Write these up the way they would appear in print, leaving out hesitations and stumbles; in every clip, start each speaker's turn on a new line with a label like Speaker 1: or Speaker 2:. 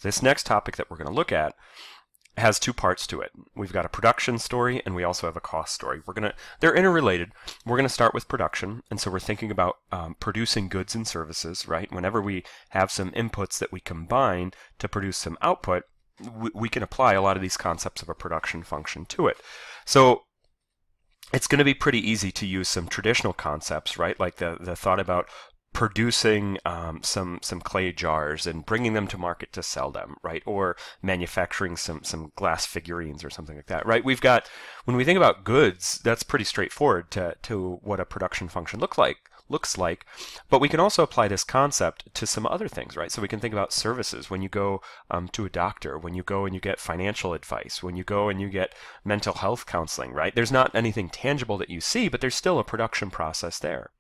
Speaker 1: This next topic that we're going to look at has two parts to it. We've got a production story and we also have a cost story. They're interrelated. We're going to start with production, and so we're thinking about producing goods and services, right? Whenever we have some inputs that we combine to produce some output, we can apply a lot of these concepts of a production function to it. So it's going to be pretty easy to use some traditional concepts, right? Like the thought about producing some clay jars and bringing them to market to sell them, right? Or manufacturing some glass figurines or something like that, right? When we think about goods, that's pretty straightforward to what a production function looks like, but we can also apply this concept to some other things, right? So we can think about services. When you go to a doctor, when you go and you get financial advice, when you go and you get mental health counseling, right? There's not anything tangible that you see, but there's still a production process there.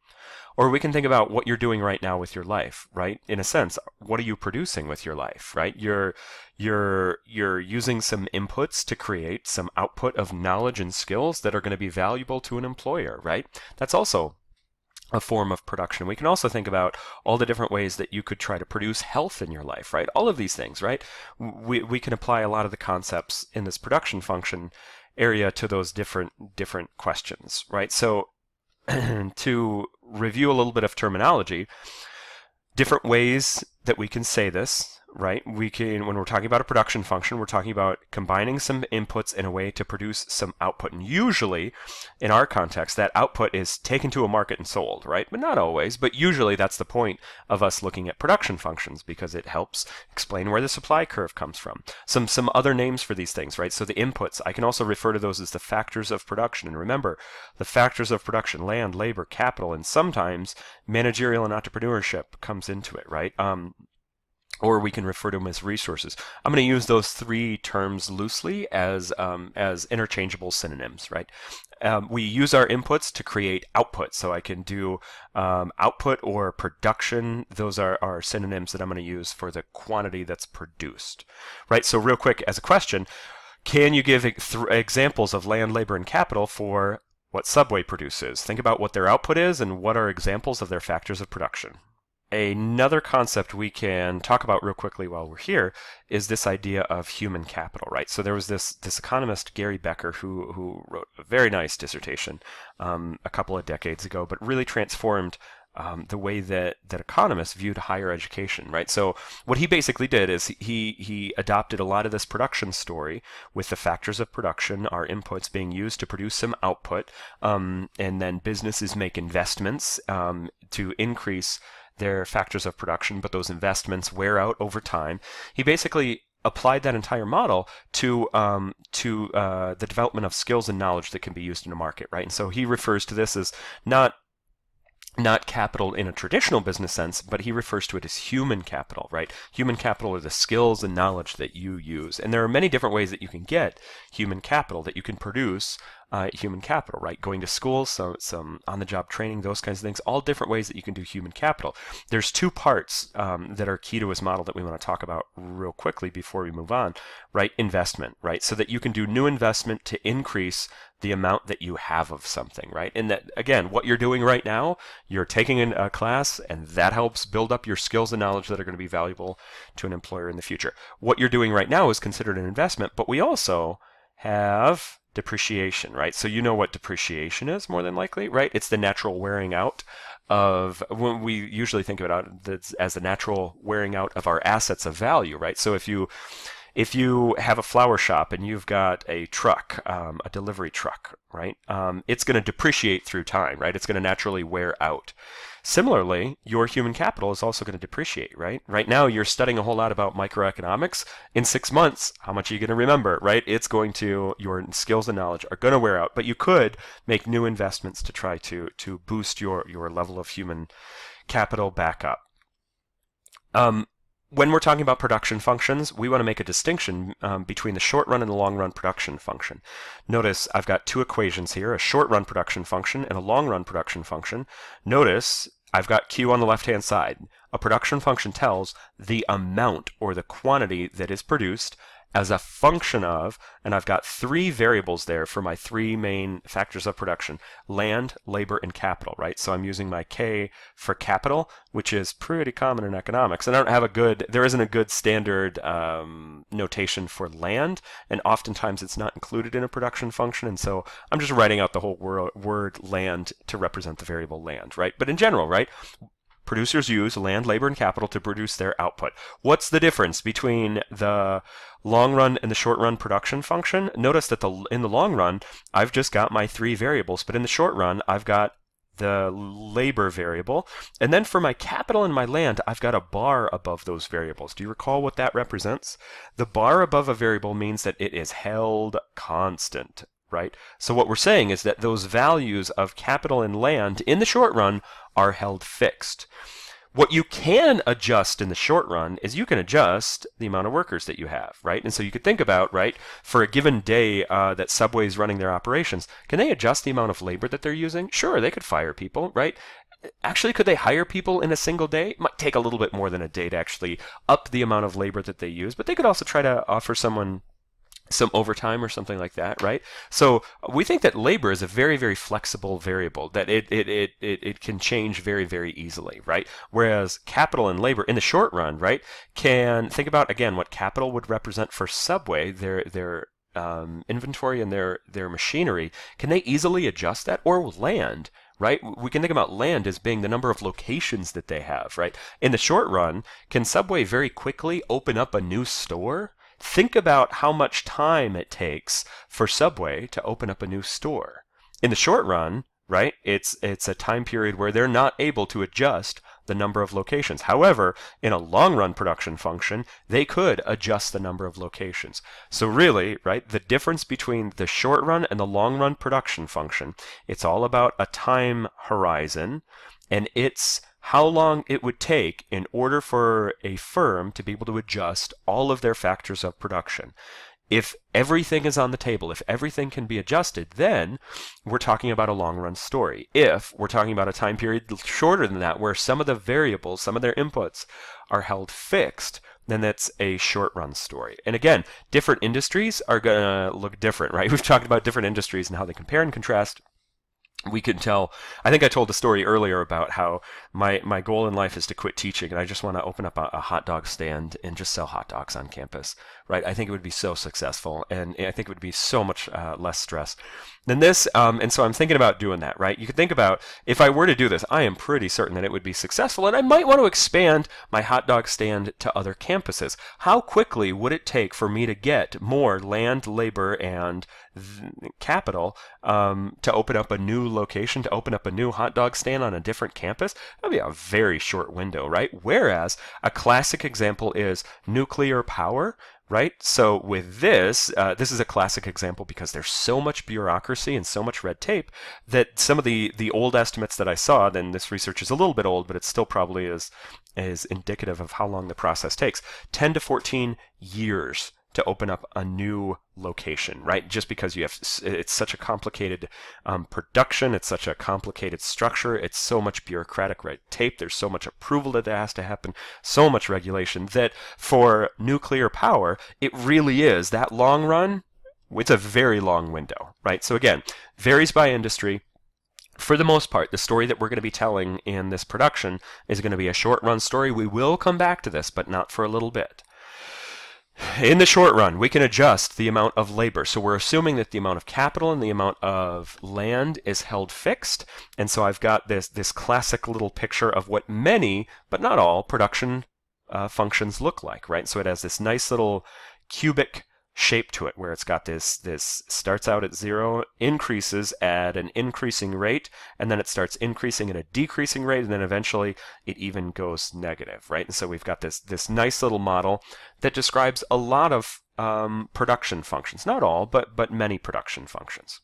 Speaker 1: Or we can think about what you're doing right now with your life, right? In a sense, what are you producing with your life, right? You're using some inputs to create some output of knowledge and skills that are going to be valuable to an employer, right? That's also a form of production. We can also think about all the different ways that you could try to produce health in your life, right? All of these things, right? We can apply a lot of the concepts in this production function area to those different questions, right? So to review a little bit of terminology, different ways that we can say this, right? When we're talking about a production function, we're talking about combining some inputs in a way to produce some output. And usually, in our context, that output is taken to a market and sold, right? But not always, but usually that's the point of us looking at production functions, because it helps explain where the supply curve comes from. Some other names for these things, right? So the inputs, I can also refer to those as the factors of production. And remember, the factors of production: land, labor, capital, and sometimes managerial and entrepreneurship comes into it, right? Or we can refer to them as resources. I'm going to use those three terms loosely as interchangeable synonyms, right? We use our inputs to create output. So I can do output or production. Those are synonyms that I'm going to use for the quantity that's produced, right? So real quick, as a question, can you give examples of land, labor, and capital for what Subway produces? Think about what their output is and what are examples of their factors of production. Another concept we can talk about real quickly while we're here is this idea of human capital, right? So there was this economist, Gary Becker, who wrote a very nice dissertation a couple of decades ago, but really transformed the way that economists viewed higher education, right? So what he basically did is he adopted a lot of this production story with the factors of production, our inputs being used to produce some output, and then businesses make investments to increase their factors of production, but those investments wear out over time. He basically applied that entire model to the development of skills and knowledge that can be used in a market, right? And so he refers to this as not capital in a traditional business sense, but he refers to it as human capital, right? Human capital are the skills and knowledge that you use. And there are many different ways that you can get human capital, that you can produce human capital, right? Going to school, some on-the-job training, those kinds of things, all different ways that you can do human capital. There's two parts that are key to his model that we want to talk about real quickly before we move on, right? Investment, right? So that you can do new investment to increase the amount that you have of something, right? And that, again, what you're doing right now, you're taking a class, and that helps build up your skills and knowledge that are going to be valuable to an employer in the future. What you're doing right now is considered an investment, but we also have depreciation, right? So you know what depreciation is, more than likely, right? It's the natural wearing out of, when we usually think about it as the natural wearing out of our assets of value, right? So if you have a flower shop and you've got a truck, a delivery truck, right? It's going to depreciate through time, right? It's going to naturally wear out. Similarly, your human capital is also going to depreciate, right? Right now, you're studying a whole lot about microeconomics. In 6 months, how much are you going to remember, right? Your skills and knowledge are going to wear out, but you could make new investments to try to boost your level of human capital back up. When we're talking about production functions, we want to make a distinction between the short run and the long run production function. Notice I've got two equations here, a short run production function and a long run production function. Notice I've got Q on the left-hand side. A production function tells the amount or the quantity that is produced as a function of, and I've got three variables there for my three main factors of production: land, labor, and capital, right? So I'm using my K for capital, which is pretty common in economics. And I don't have there isn't a good standard notation for land, and oftentimes it's not included in a production function, and so I'm just writing out the whole word land to represent the variable land, right? But in general, right? Producers use land, labor, and capital to produce their output. What's the difference between the long run and the short run production function? Notice that in the long run, I've just got my three variables, but in the short run, I've got the labor variable. And then for my capital and my land, I've got a bar above those variables. Do you recall what that represents? The bar above a variable means that it is held constant, right? So what we're saying is that those values of capital and land in the short run are held fixed. What you can adjust in the short run is you can adjust the amount of workers that you have, right? And so you could think about, right, for a given day that Subway is running their operations, can they adjust the amount of labor that they're using? Sure, they could fire people, right? Actually, could they hire people in a single day? It might take a little bit more than a day to actually up the amount of labor that they use, but they could also try to offer someone some overtime or something like that, right? So we think that labor is a very, very flexible variable, that it can change very, very easily, right? Whereas capital and labor in the short run, right, can think about, again, what capital would represent for Subway, their inventory and their machinery. Can they easily adjust that? Or land, right? We can think about land as being the number of locations that they have, right? In the short run, can Subway very quickly open up a new store? Think about how much time it takes for Subway to open up a new store. In the short run, right, it's a time period where they're not able to adjust the number of locations. However, in a long run production function, they could adjust the number of locations. So really, right, the difference between the short run and the long run production function, it's all about a time horizon, and it's how long it would take in order for a firm to be able to adjust all of their factors of production. If everything is on the table, if everything can be adjusted, then we're talking about a long-run story. If we're talking about a time period shorter than that, where some of the variables, some of their inputs are held fixed, then that's a short-run story. And again, different industries are going to look different, right? We've talked about different industries and how they compare and contrast. We can tell, I think I told a story earlier about how my goal in life is to quit teaching, and I just want to open up a hot dog stand and just sell hot dogs on campus, right? I think it would be so successful, and I think it would be so much less stress than this. And so I'm thinking about doing that, right? You could think about, if I were to do this, I am pretty certain that it would be successful, and I might want to expand my hot dog stand to other campuses. How quickly would it take for me to get more land, labor, and capital to open up a new location, to open up a new hot dog stand on a different campus? That'd be a very short window, right? Whereas a classic example is nuclear power, right? So with this, this is a classic example because there's so much bureaucracy and so much red tape that some of the old estimates that I saw, then this research is a little bit old, but it still probably is indicative of how long the process takes. 10 to 14 years to open up a new location, right? Just because it's such a complicated production, it's such a complicated structure, it's so much bureaucratic red tape, there's so much approval that has to happen, so much regulation, that for nuclear power, it really is, that long run, it's a very long window, right? So again, varies by industry. For the most part, the story that we're going to be telling in this production is going to be a short run story. We will come back to this, but not for a little bit. In the short run, we can adjust the amount of labor. So we're assuming that the amount of capital and the amount of land is held fixed. And so I've got this classic little picture of what many, but not all, production functions look like, right? So it has this nice little cubic shape to it where it's got this starts out at 0, increases at an increasing rate, and then it starts increasing at a decreasing rate, and then eventually it even goes negative, right? And so we've got this nice little model that describes a lot of production functions, not all, but many production functions.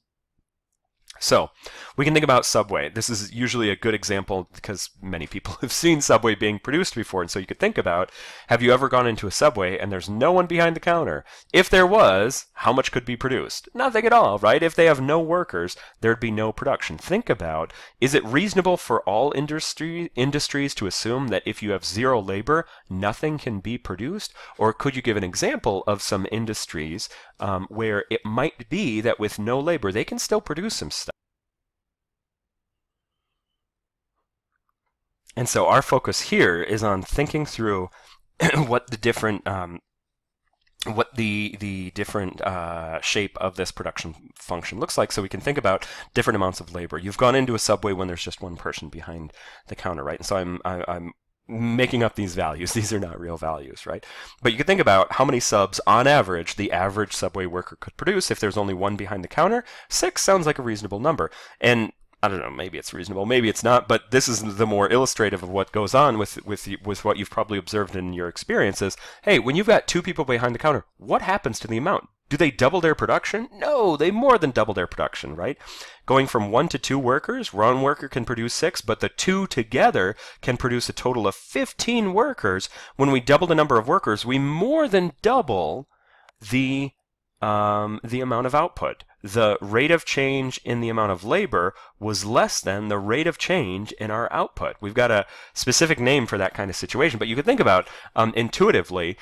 Speaker 1: So we can think about Subway. This is usually a good example because many people have seen Subway being produced before. And so you could think about, have you ever gone into a Subway and there's no one behind the counter? If there was, how much could be produced? Nothing at all, right? If they have no workers, there'd be no production. Think about, is it reasonable for all industries to assume that if you have zero labor, nothing can be produced? Or could you give an example of some industries where it might be that with no labor, they can still produce some stuff? And so our focus here is on thinking through what the different shape of this production function looks like, so we can think about different amounts of labor. You've gone into a Subway when there's just one person behind the counter, right? And so I'm making up these values. These are not real values, right? But you can think about how many subs, on average, the average Subway worker could produce if there's only one behind the counter. 6 sounds like a reasonable number. And I don't know, maybe it's reasonable, maybe it's not, but this is the more illustrative of what goes on with what you've probably observed in your experiences. Hey, when you've got 2 people behind the counter, what happens to the amount? Do they double their production? No, they more than double their production, right? Going from 1 to 2 workers, one worker can produce 6, but the 2 together can produce a total of 15 workers. When we double the number of workers, we more than double the amount of output. The rate of change in the amount of labor was less than the rate of change in our output. We've got a specific name for that kind of situation, but you could think about intuitively,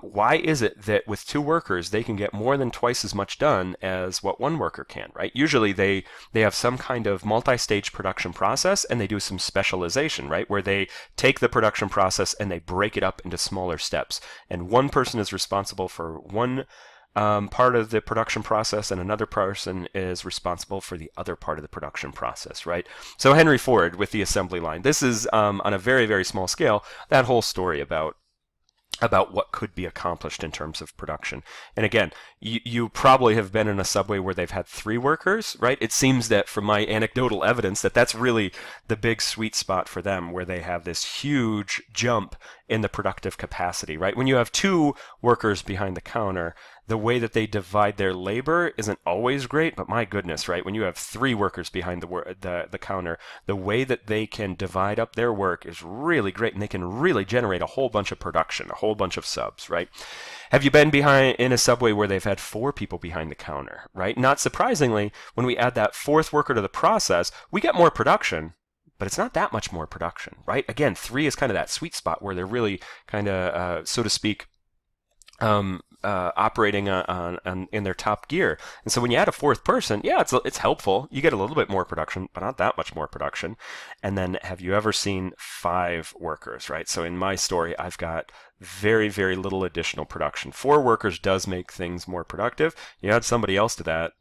Speaker 1: why is it that with 2 workers they can get more than twice as much done as what 1 worker can, right? Usually they have some kind of multi-stage production process and they do some specialization, right? Where they take the production process and they break it up into smaller steps. And one person is responsible for one part of the production process, and another person is responsible for the other part of the production process, right? So Henry Ford with the assembly line. This is on a very, very small scale, that whole story about what could be accomplished in terms of production. And again, you probably have been in a Subway where they've had 3 workers, right? It seems that from my anecdotal evidence that's really the big sweet spot for them, where they have this huge jump in the productive capacity, right? When you have 2 workers behind the counter, the way that they divide their labor isn't always great, but my goodness, right? When you have 3 workers behind the counter, the way that they can divide up their work is really great, and they can really generate a whole bunch of production, a whole bunch of subs, right? Have you been in a Subway where they've had 4 people behind the counter, right? Not surprisingly, when we add that 4th worker to the process, we get more production, but it's not that much more production, right? Again, 3 is kind of that sweet spot where they're really kind of, so to speak, operating in their top gear. And so when you add a 4th person, yeah, it's helpful. You get a little bit more production, but not that much more production. And then have you ever seen 5 workers, right? So in my story, I've got very, very little additional production. 4 workers does make things more productive. You add somebody else to that,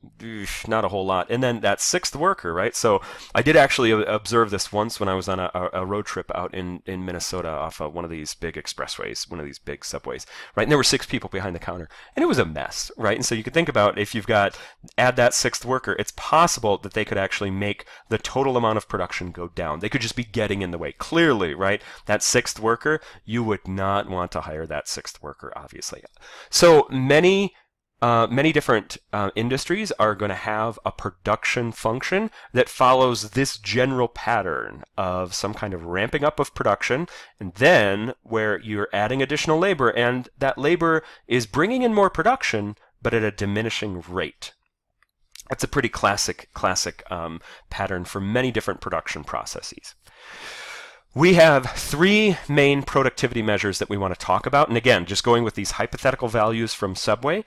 Speaker 1: not a whole lot. And then that 6th worker, right? So I did actually observe this once when I was on a road trip out in Minnesota off of one of these big expressways, one of these big subways, right? And there were 6 people behind the counter, and it was a mess, right? And so you could think about, if you've got, add that 6th worker, it's possible that they could actually make the total amount of production go down. They could just be getting in the way. Clearly, right? That 6th worker, you would not want to hire that 6th worker, obviously. So many different industries are going to have a production function that follows this general pattern of some kind of ramping up of production, and then where you're adding additional labor, and that labor is bringing in more production, but at a diminishing rate. That's a pretty classic pattern for many different production processes. We have 3 main productivity measures that we want to talk about. And again, just going with these hypothetical values from Subway,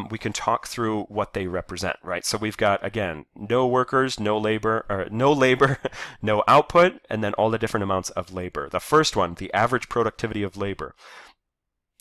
Speaker 1: we can talk through what they represent, right? So we've got, again, no workers, no labor, no output, and then all the different amounts of labor. The first one, the average productivity of labor.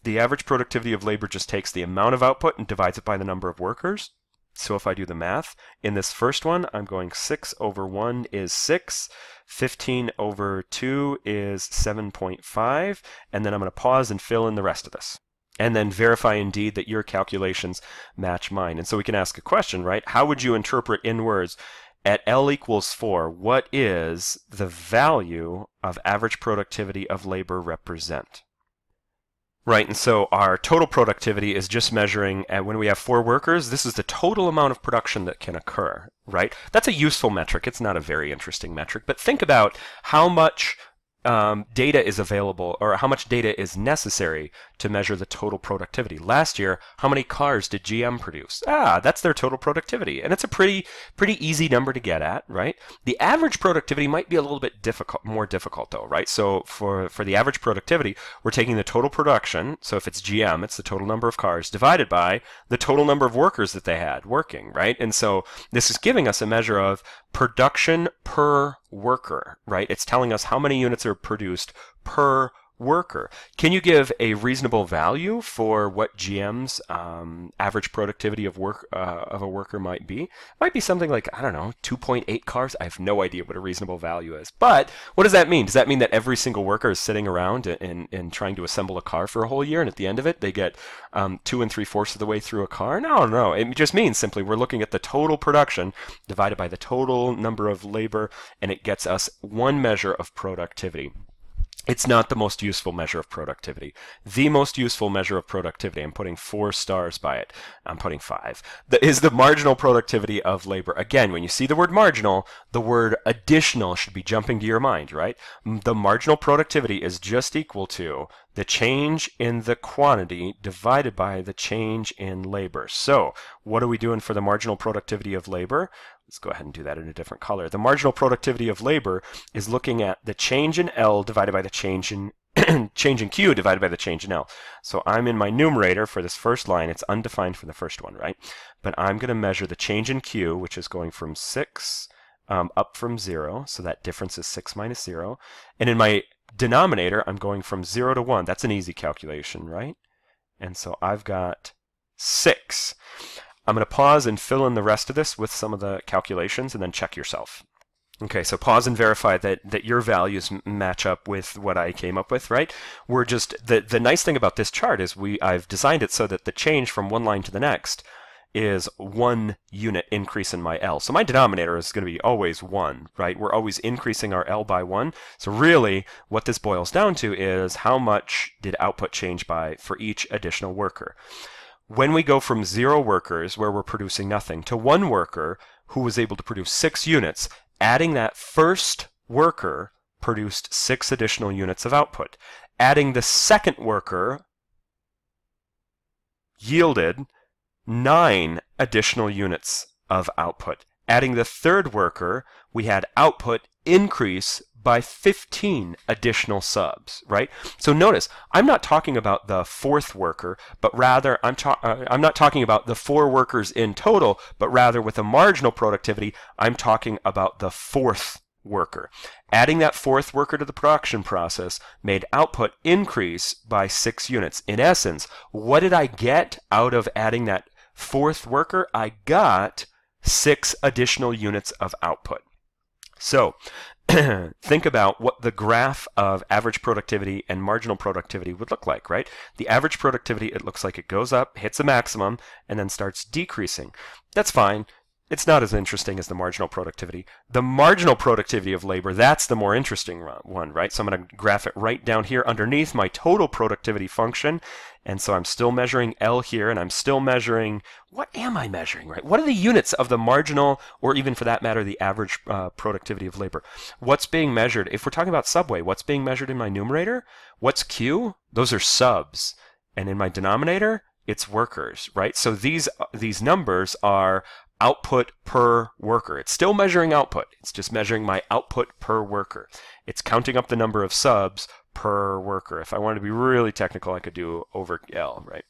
Speaker 1: The average productivity of labor just takes the amount of output and divides it by the number of workers. So if I do the math, in this first one, I'm going 6 over 1 is 6, 15 over 2 is 7.5, and then I'm going to pause and fill in the rest of this. And then verify indeed that your calculations match mine. And so we can ask a question, right? How would you interpret in words, at L equals 4, what is the value of average productivity of labor represent? Right, and so our total productivity is just measuring when we have 4 workers, this is the total amount of production that can occur, right? That's a useful metric. It's not a very interesting metric, but think about how much data is available, or how much data is necessary to measure the total productivity. Last year, how many cars did GM produce? That's their total productivity, and it's a pretty easy number to get at, right? The average productivity might be a little bit more difficult though, right? So for the average productivity, we're taking the total production, so if it's GM, it's the total number of cars, divided by the total number of workers that they had working, right? And so this is giving us a measure of production per worker, right? It's telling us how many units are produced per worker. Can you give a reasonable value for what GM's average productivity of a worker might be? It might be something like, I don't know, 2.8 cars. I have no idea what a reasonable value is. But what does that mean? Does that mean that every single worker is sitting around and trying to assemble a car for a whole year, and at the end of it they get 2 3/4 of the way through a car? No. It just means simply we're looking at the total production divided by the total number of labor, and it gets us one measure of productivity. It's not the most useful measure of productivity. The most useful measure of productivity, I'm putting 4 stars by it, I'm putting 5, is the marginal productivity of labor. Again, when you see the word marginal, the word additional should be jumping to your mind, right? The marginal productivity is just equal to the change in the quantity divided by the change in labor. So what are we doing for the marginal productivity of labor? Let's go ahead and do that in a different color. The marginal productivity of labor is looking at the change in L divided by the change in change in Q divided by the change in L. So I'm in my numerator for this first line. It's undefined for the first one, right? But I'm going to measure the change in Q, which is going from 6 up from 0. So that difference is 6 minus 0. And in my denominator, I'm going from 0 to 1. That's an easy calculation, right? And so I've got 6. I'm going to pause and fill in the rest of this with some of the calculations and then check yourself. Okay, so pause and verify that your values match up with what I came up with, right? We're just, the nice thing about this chart is I've designed it so that the change from one line to the next is 1 unit increase in my L. So my denominator is going to be always 1, right? We're always increasing our L by 1. So really, what this boils down to is how much did output change by for each additional worker. When we go from 0 workers, where we're producing nothing, to 1 worker who was able to produce 6 units, adding that first worker produced 6 additional units of output. Adding the second worker yielded 9 additional units of output. Adding the third worker, we had output increase by 15 additional subs, right? So notice, I'm not talking about the 4th worker, but rather I'm not talking about the 4 workers in total, but rather with a marginal productivity, I'm talking about the 4th worker. Adding that 4th worker to the production process made output increase by 6 units. In essence, what did I get out of adding that 4th worker? I got 6 additional units of output. So think about what the graph of average productivity and marginal productivity would look like, right? The average productivity, it looks like it goes up, hits a maximum, and then starts decreasing. That's fine. It's not as interesting as the marginal productivity. The marginal productivity of labor, that's the more interesting one, right? So I'm going to graph it right down here underneath my total productivity function. And so I'm still measuring L here, and I'm still measuring, what am I measuring, right? What are the units of the marginal, or even for that matter, the average productivity of labor? What's being measured? If we're talking about Subway, what's being measured in my numerator? What's Q? Those are subs. And in my denominator, it's workers, right? So these numbers are output per worker. It's still measuring output. It's just measuring my output per worker. It's counting up the number of subs per worker. If I wanted to be really technical, I could do over L, right?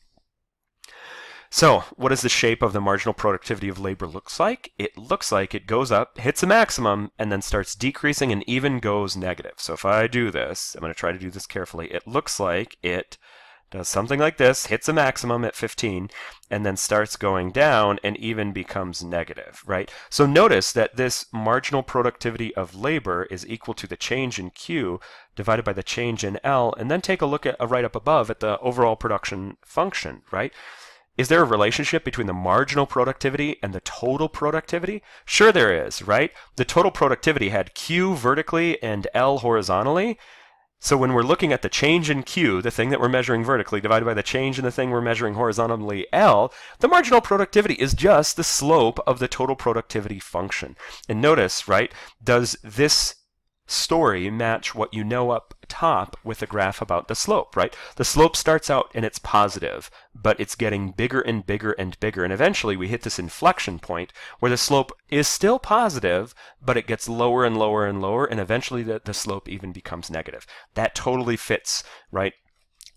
Speaker 1: So what does the shape of the marginal productivity of labor looks like? It looks like it goes up, hits a maximum, and then starts decreasing and even goes negative. So if I do this, I'm going to try to do this carefully. It looks like it does something like this, hits a maximum at 15, and then starts going down and even becomes negative, right? So notice that this marginal productivity of labor is equal to the change in Q divided by the change in L, and then take a look at right up above at the overall production function, right? Is there a relationship between the marginal productivity and the total productivity? Sure there is, right? The total productivity had Q vertically and L horizontally. So when we're looking at the change in Q, the thing that we're measuring vertically, divided by the change in the thing we're measuring horizontally, L, the marginal productivity is just the slope of the total productivity function. And notice, right, does this story match what you know up top with a graph about the slope, right? The slope starts out and it's positive, but it's getting bigger and bigger and bigger. And eventually we hit this inflection point where the slope is still positive, but it gets lower and lower and lower, and eventually the slope even becomes negative. That totally fits, right?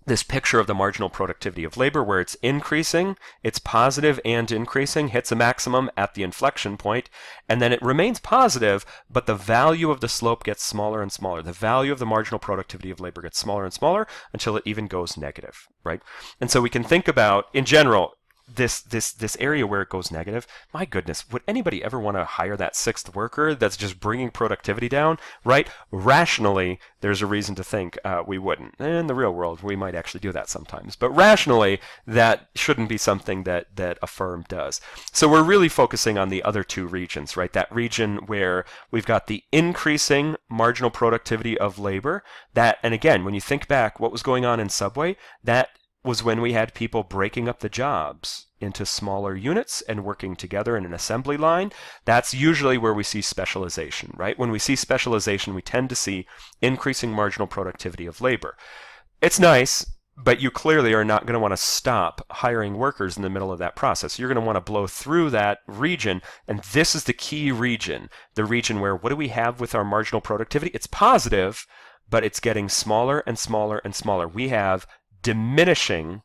Speaker 1: This picture of the marginal productivity of labor where it's increasing, it's positive and increasing, hits a maximum at the inflection point, and then it remains positive, but the value of the slope gets smaller and smaller. The value of the marginal productivity of labor gets smaller and smaller until it even goes negative, right? And so we can think about, in general, this area where it goes negative. My goodness, would anybody ever want to hire that sixth worker that's just bringing productivity down, right? Rationally, there's a reason to think we wouldn't. In the real world, we might actually do that sometimes. But rationally, that shouldn't be something that a firm does. So we're really focusing on the other two regions, right? That region where we've got the increasing marginal productivity of labor. That, and again, when you think back what was going on in Subway, that was when we had people breaking up the jobs into smaller units and working together in an assembly line. That's usually where we see specialization, right? When we see specialization, we tend to see increasing marginal productivity of labor. It's nice, but you clearly are not going to want to stop hiring workers in the middle of that process. You're going to want to blow through that region, and this is the key region, the region where what do we have with our marginal productivity? It's positive, but it's getting smaller and smaller and smaller. We have diminishing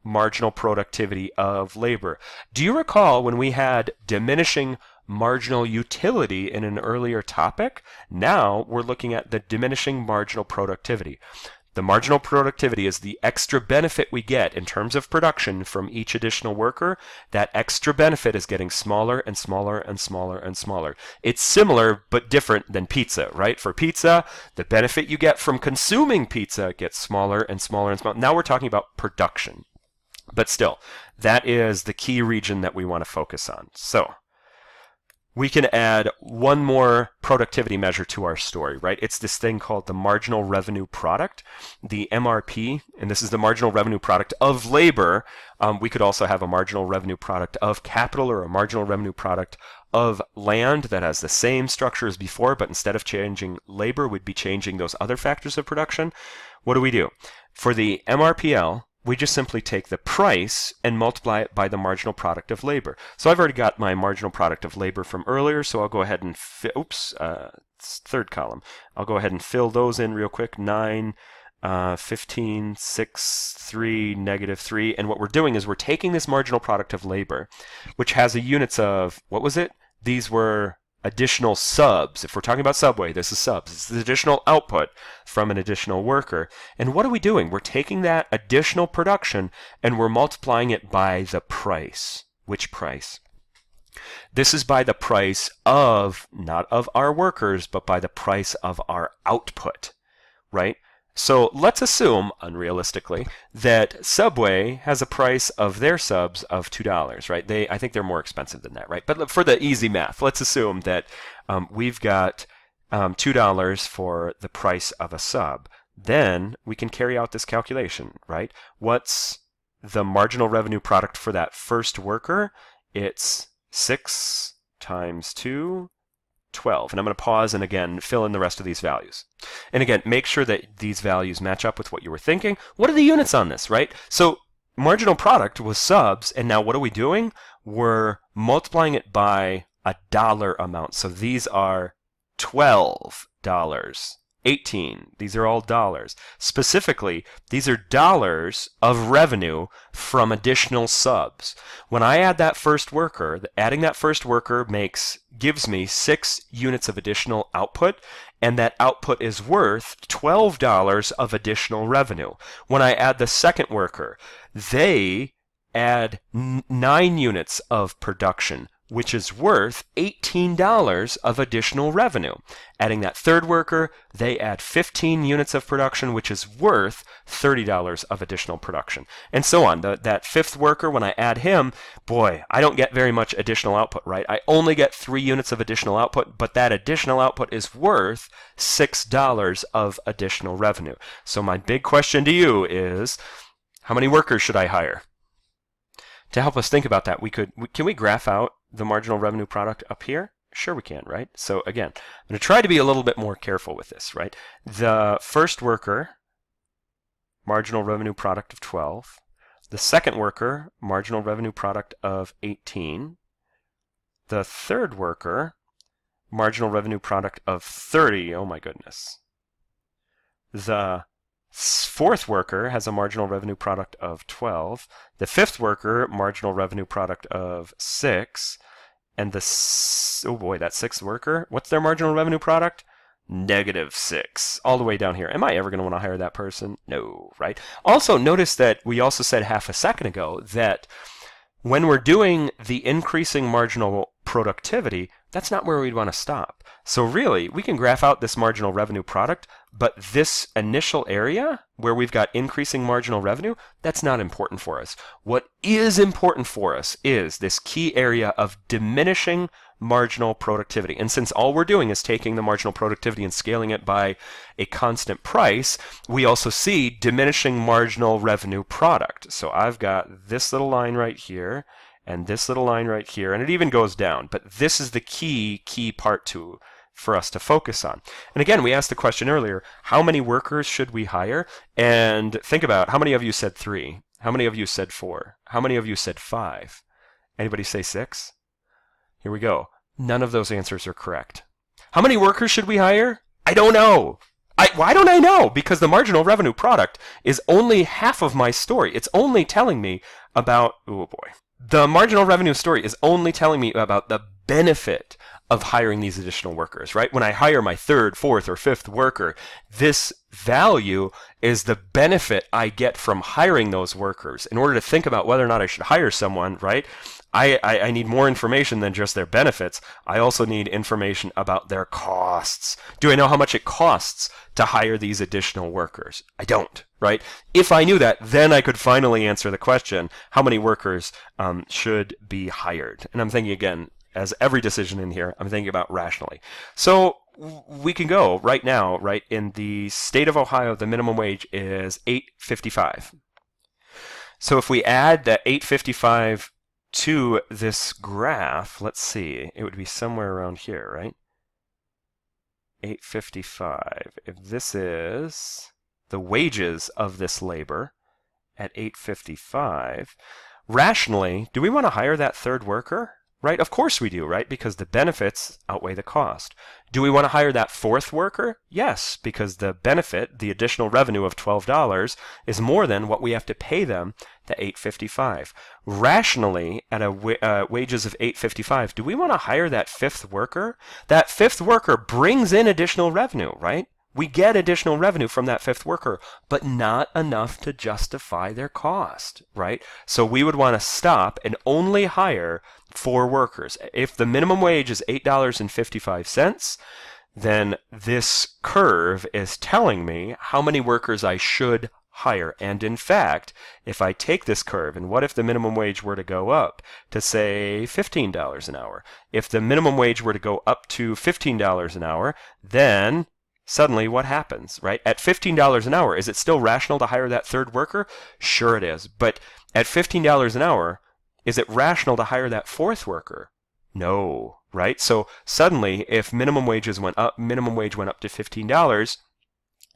Speaker 1: marginal productivity of labor. Do you recall when we had diminishing marginal utility in an earlier topic? Now we're looking at the diminishing marginal productivity. The marginal productivity is the extra benefit we get in terms of production from each additional worker. That extra benefit is getting smaller and smaller and smaller and smaller. It's similar but different than pizza, right? For pizza, the benefit you get from consuming pizza gets smaller and smaller and smaller. Now we're talking about production. But still, that is the key region that we want to focus on. So we can add one more productivity measure to our story, right? It's this thing called the marginal revenue product, the MRP, and this is the marginal revenue product of labor. We could also have a marginal revenue product of capital or a marginal revenue product of land that has the same structure as before, but instead of changing labor, we'd be changing those other factors of production. What do? For the MRPL, we just simply take the price and multiply it by the marginal product of labor. So I've already got my marginal product of labor from earlier, so I'll go ahead and third column. I'll go ahead and fill those in real quick. 9, 15, 6, 3, -3. And what we're doing is we're taking this marginal product of labor, which has a units of, what was it? These were additional subs. If we're talking about Subway, this is subs. It's the additional output from an additional worker. And what are we doing? We're taking that additional production and we're multiplying it by the price. Which price? This is by the price of, not of our workers, but by the price of our output, right? So let's assume, unrealistically, that Subway has a price of their subs of $2, right? I think they're more expensive than that, right? But for the easy math, let's assume that we've got $2 for the price of a sub. Then we can carry out this calculation, right? What's the marginal revenue product for that first worker? It's 6 times 2, 12. And I'm going to pause and again fill in the rest of these values. And again, make sure that these values match up with what you were thinking. What are the units on this, right? So marginal product was subs, and now what are we doing? We're multiplying it by a dollar amount. So these are $12. 18. These are all dollars. Specifically, these are dollars of revenue from additional subs. When I add that first worker, adding that first worker gives me 6 units of additional output, and that output is worth $12 of additional revenue. When I add the second worker, they add 9 units of production, which is worth $18 of additional revenue. Adding that third worker, they add 15 units of production, which is worth $30 of additional production. And so on. That fifth worker, when I add him, boy, I don't get very much additional output, right? I only get 3 units of additional output, but that additional output is worth $6 of additional revenue. So my big question to you is, how many workers should I hire? To help us think about that, can we graph out the marginal revenue product up here? Sure we can, right? So again, I'm going to try to be a little bit more careful with this, right? The first worker, marginal revenue product of 12. The second worker, marginal revenue product of 18. The third worker, marginal revenue product of 30. Oh my goodness. The fourth worker has a marginal revenue product of 12. The fifth worker, marginal revenue product of 6. And oh boy, that sixth worker, what's their marginal revenue product? -6, all the way down here. Am I ever going to want to hire that person? No, right? Also, notice that we also said half a second ago that when we're doing the increasing marginal productivity, that's not where we'd want to stop. So really, we can graph out this marginal revenue product, but this initial area where we've got increasing marginal revenue, that's not important for us. What is important for us is this key area of diminishing marginal productivity. And since all we're doing is taking the marginal productivity and scaling it by a constant price, we also see diminishing marginal revenue product. So I've got this little line right here, and this little line right here, and it even goes down. But this is the key part for us to focus on. And again, we asked the question earlier, how many workers should we hire? And think about, how many of you said 3? How many of you said 4? How many of you said 5? Anybody say 6? Here we go. None of those answers are correct. How many workers should we hire? I don't know. Why don't I know? Because the marginal revenue product is only half of my story. It's only telling me about, oh boy. The marginal revenue story is only telling me about the benefit of hiring these additional workers, right? When I hire my third, fourth, or fifth worker, this value is the benefit I get from hiring those workers. In order to think about whether or not I should hire someone, right, I need more information than just their benefits. I also need information about their costs. Do I know how much it costs to hire these additional workers? I don't, right? If I knew that, then I could finally answer the question, how many workers should be hired? And I'm thinking again, as every decision in here, I'm thinking about rationally. So we can go right now, right? In the state of Ohio, the minimum wage is $8.55. So if we add that $8.55 to this graph, let's see, it would be somewhere around here, right? $8.55. If this is the wages of this labor at $8.55, rationally, do we want to hire that third worker? Right? Of course we do, right? Because the benefits outweigh the cost. Do we want to hire that fourth worker? Yes, because the benefit, the additional revenue of $12, is more than what we have to pay them to $8.55. Rationally, at wages of $8.55, do we want to hire that fifth worker? That fifth worker brings in additional revenue, right? We get additional revenue from that fifth worker, but not enough to justify their cost, right? So we would want to stop and only hire 4 workers. If the minimum wage is $8.55, then this curve is telling me how many workers I should hire. And in fact, if I take this curve, and what if the minimum wage were to go up to, say, $15 an hour? If the minimum wage were to go up to $15 an hour, then suddenly what happens, right? At $15 an hour, is it still rational to hire that third worker? Sure it is. But at $15 an hour, is it rational to hire that fourth worker? No, right? So suddenly, if minimum wage went up to $15,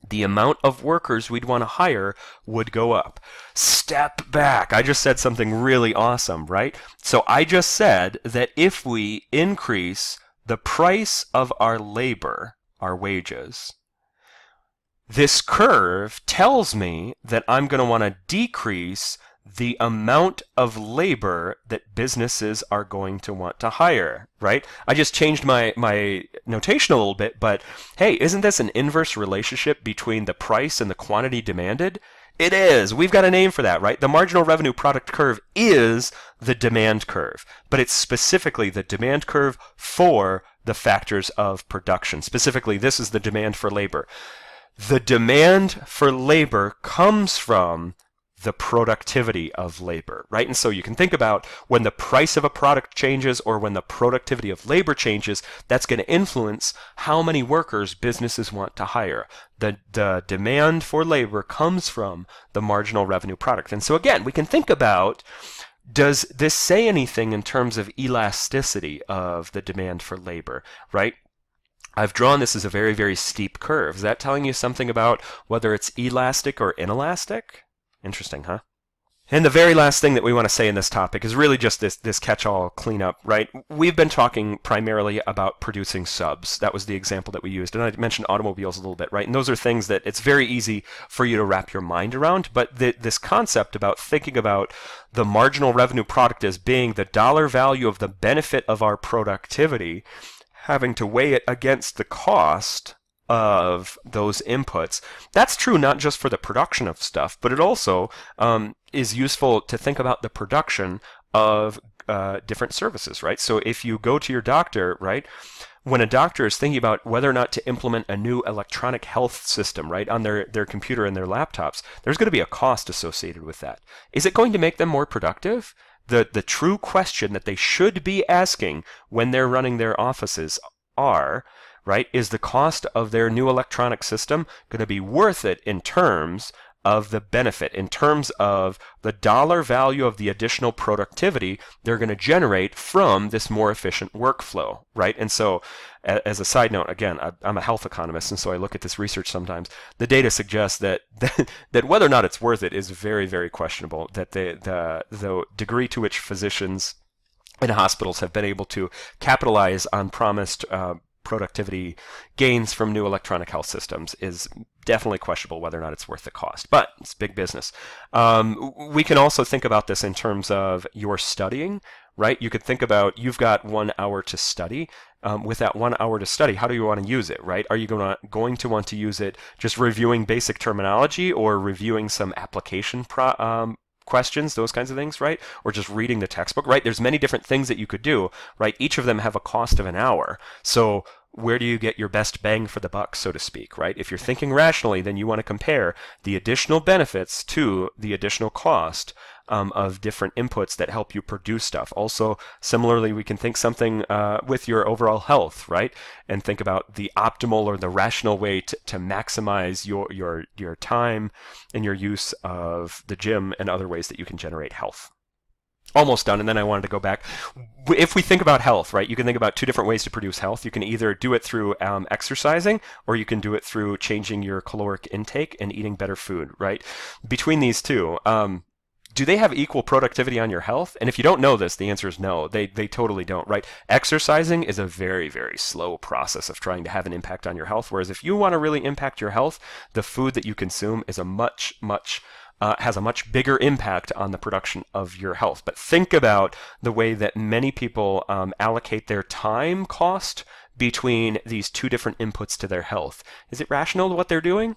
Speaker 1: the amount of workers we'd want to hire would go up. Step back. I just said something really awesome, right? So I just said that if we increase the price of our labor, our wages, this curve tells me that I'm going to want to decrease the amount of labor that businesses are going to want to hire, right? I just changed my notation a little bit, but hey, isn't this an inverse relationship between the price and the quantity demanded? It is. We've got a name for that, right? The marginal revenue product curve is the demand curve, but it's specifically the demand curve for the factors of production. Specifically, this is the demand for labor. The demand for labor comes from the productivity of labor, right? And so you can think about when the price of a product changes or when the productivity of labor changes, that's going to influence how many workers businesses want to hire. The demand for labor comes from the marginal revenue product. And so again, we can think about, does this say anything in terms of elasticity of the demand for labor, right? I've drawn this as a very, very steep curve. Is that telling you something about whether it's elastic or inelastic? Interesting, huh? And the very last thing that we want to say in this topic is really just this catch-all cleanup, right? We've been talking primarily about producing subs. That was the example that we used. And I mentioned automobiles a little bit, right? And those are things that it's very easy for you to wrap your mind around. But this concept about thinking about the marginal revenue product as being the dollar value of the benefit of our productivity, having to weigh it against the cost of those inputs. That's true not just for the production of stuff, but it also is useful to think about the production of different services, right? So if you go to your doctor, right, when a doctor is thinking about whether or not to implement a new electronic health system, right, on their computer and their laptops, there's going to be a cost associated with that. Is it going to make them more productive? The true question that they should be asking when they're running their offices are, right, is the cost of their new electronic system going to be worth it in terms of the benefit, in terms of the dollar value of the additional productivity they're going to generate from this more efficient workflow, right? And so, as a side note, again, I'm a health economist, and so I look at this research sometimes. The data suggests that whether or not it's worth it is very, very questionable, that the degree to which physicians and hospitals have been able to capitalize on promised productivity gains from new electronic health systems is definitely questionable whether or not it's worth the cost, but it's big business. We can also think about this in terms of your studying, right? You could think about, you've got 1 hour to study. With that 1 hour to study, how do you want to use it, right? Are you going to want to use it just reviewing basic terminology or reviewing some application questions, those kinds of things, right? Or just reading the textbook, right? There's many different things that you could do, right? Each of them have a cost of an hour. So where do you get your best bang for the buck, so to speak, right? If you're thinking rationally, then you want to compare the additional benefits to the additional cost of different inputs that help you produce stuff. Also, similarly, we can think something with your overall health, right? And think about the optimal or the rational way to maximize your time and your use of the gym and other ways that you can generate health. Almost done, and then I wanted to go back. If we think about health, right, you can think about 2 different ways to produce health. You can either do it through exercising, or you can do it through changing your caloric intake and eating better food, right? Between these two, do they have equal productivity on your health? And if you don't know this, the answer is no. They totally don't, right? Exercising is a very, very slow process of trying to have an impact on your health, whereas if you want to really impact your health, the food that you consume is has a much bigger impact on the production of your health. But think about the way that many people allocate their time cost between these 2 different inputs to their health. Is it rational what they're doing?